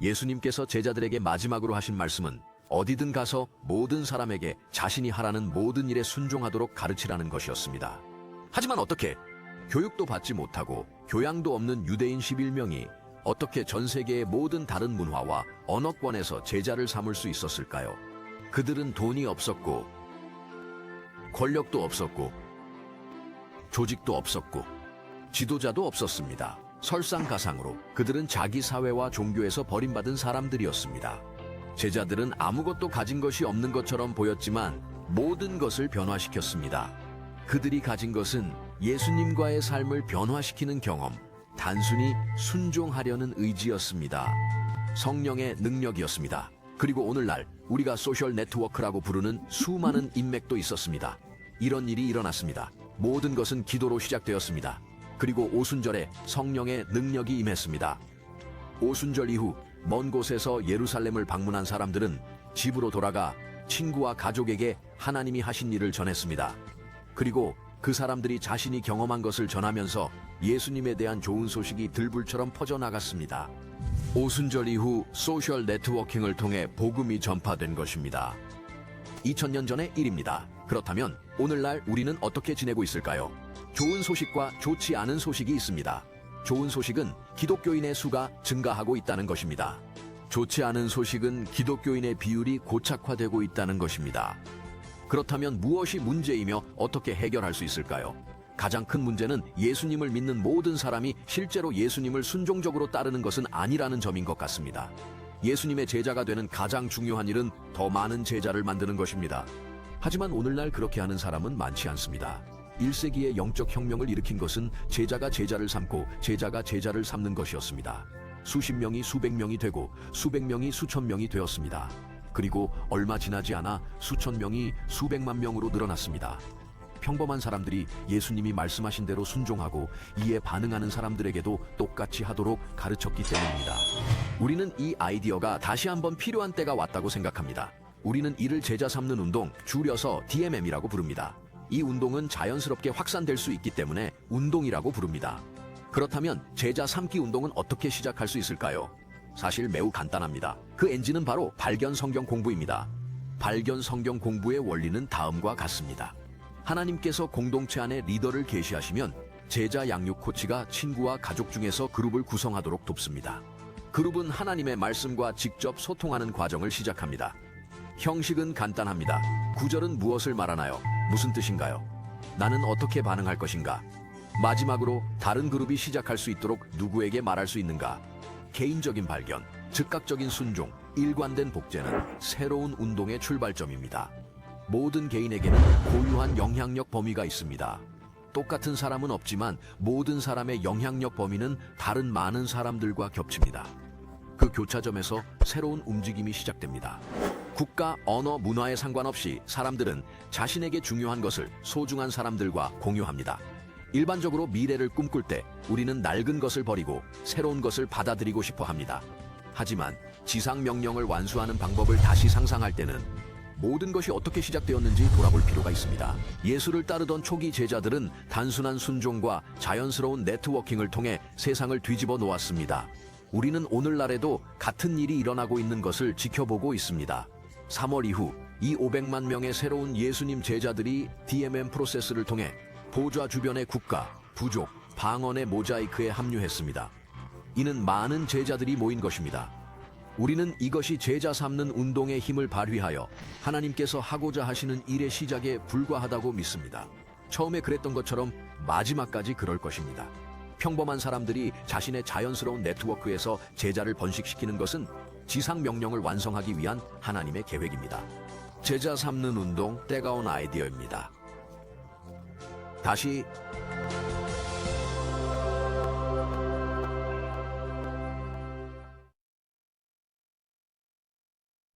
예수님께서 제자들에게 마지막으로 하신 말씀은 어디든 가서 모든 사람에게 자신이 하라는 모든 일에 순종하도록 가르치라는 것이었습니다. 하지만 어떻게 교육도 받지 못하고 교양도 없는 유대인 11명이 어떻게 전 세계의 모든 다른 문화와 언어권에서 제자를 삼을 수 있었을까요? 그들은 돈이 없었고 권력도 없었고 조직도 없었고 지도자도 없었습니다. 설상가상으로 그들은 자기 사회와 종교에서 버림받은 사람들이었습니다. 제자들은 아무것도 가진 것이 없는 것처럼 보였지만 모든 것을 변화시켰습니다. 그들이 가진 것은 예수님과의 삶을 변화시키는 경험, 단순히 순종하려는 의지였습니다. 성령의 능력이었습니다. 그리고 오늘날 우리가 소셜 네트워크라고 부르는 수많은 인맥도 있었습니다. 이런 일이 일어났습니다. 모든 것은 기도로 시작되었습니다. 그리고 오순절에 성령의 능력이 임했습니다. 오순절 이후 먼 곳에서 예루살렘을 방문한 사람들은 집으로 돌아가 친구와 가족에게 하나님이 하신 일을 전했습니다. 그리고 그 사람들이 자신이 경험한 것을 전하면서 예수님에 대한 좋은 소식이 들불처럼 퍼져나갔습니다. 오순절 이후 소셜 네트워킹을 통해 복음이 전파된 것입니다. 2000년 전의 일입니다. 그렇다면 오늘날 우리는 어떻게 지내고 있을까요? 좋은 소식과 좋지 않은 소식이 있습니다. 좋은 소식은 기독교인의 수가 증가하고 있다는 것입니다. 좋지 않은 소식은 기독교인의 비율이 고착화되고 있다는 것입니다. 그렇다면 무엇이 문제이며 어떻게 해결할 수 있을까요? 가장 큰 문제는 예수님을 믿는 모든 사람이 실제로 예수님을 순종적으로 따르는 것은 아니라는 점인 것 같습니다. 예수님의 제자가 되는 가장 중요한 일은 더 많은 제자를 만드는 것입니다. 하지만 오늘날 그렇게 하는 사람은 많지 않습니다. 1세기의 영적 혁명을 일으킨 것은 제자가 제자를 삼고 제자가 제자를 삼는 것이었습니다. 수십 명이 수백 명이 되고 수백 명이 수천 명이 되었습니다. 그리고 얼마 지나지 않아 수천 명이 수백만 명으로 늘어났습니다. 평범한 사람들이 예수님이 말씀하신 대로 순종하고 이에 반응하는 사람들에게도 똑같이 하도록 가르쳤기 때문입니다. 우리는 이 아이디어가 다시 한번 필요한 때가 왔다고 생각합니다. 우리는 이를 제자 삼는 운동, 줄여서 DMM이라고 부릅니다. 이 운동은 자연스럽게 확산될 수 있기 때문에 운동이라고 부릅니다. 그렇다면 제자 삼기 운동은 어떻게 시작할 수 있을까요? 사실 매우 간단합니다. 그 엔진은 바로 발견 성경 공부입니다. 발견 성경 공부의 원리는 다음과 같습니다. 하나님께서 공동체 안에 리더를 계시하시면 제자 양육 코치가 친구와 가족 중에서 그룹을 구성하도록 돕습니다. 그룹은 하나님의 말씀과 직접 소통하는 과정을 시작합니다. 형식은 간단합니다. 구절은 무엇을 말하나요? 무슨 뜻인가요? 나는 어떻게 반응할 것인가? 마지막으로 다른 그룹이 시작할 수 있도록 누구에게 말할 수 있는가? 개인적인 발견, 즉각적인 순종, 일관된 복제는 새로운 운동의 출발점입니다. 모든 개인에게는 고유한 영향력 범위가 있습니다. 똑같은 사람은 없지만 모든 사람의 영향력 범위는 다른 많은 사람들과 겹칩니다. 그 교차점에서 새로운 움직임이 시작됩니다. 국가, 언어, 문화에 상관없이 사람들은 자신에게 중요한 것을 소중한 사람들과 공유합니다. 일반적으로 미래를 꿈꿀 때 우리는 낡은 것을 버리고 새로운 것을 받아들이고 싶어 합니다. 하지만 지상 명령을 완수하는 방법을 다시 상상할 때는 모든 것이 어떻게 시작되었는지 돌아볼 필요가 있습니다. 예수를 따르던 초기 제자들은 단순한 순종과 자연스러운 네트워킹을 통해 세상을 뒤집어 놓았습니다. 우리는 오늘날에도 같은 일이 일어나고 있는 것을 지켜보고 있습니다. 3월 이후 이 500만 명의 새로운 예수님 제자들이 DMM 프로세스를 통해 보좌 주변의 국가, 부족, 방언의 모자이크에 합류했습니다. 이는 많은 제자들이 모인 것입니다. 우리는 이것이 제자 삼는 운동의 힘을 발휘하여 하나님께서 하고자 하시는 일의 시작에 불과하다고 믿습니다. 처음에 그랬던 것처럼 마지막까지 그럴 것입니다. 평범한 사람들이 자신의 자연스러운 네트워크에서 제자를 번식시키는 것은 지상 명령을 완성하기 위한 하나님의 계획입니다. 제자 삼는 운동, 때가 온 아이디어입니다. 다시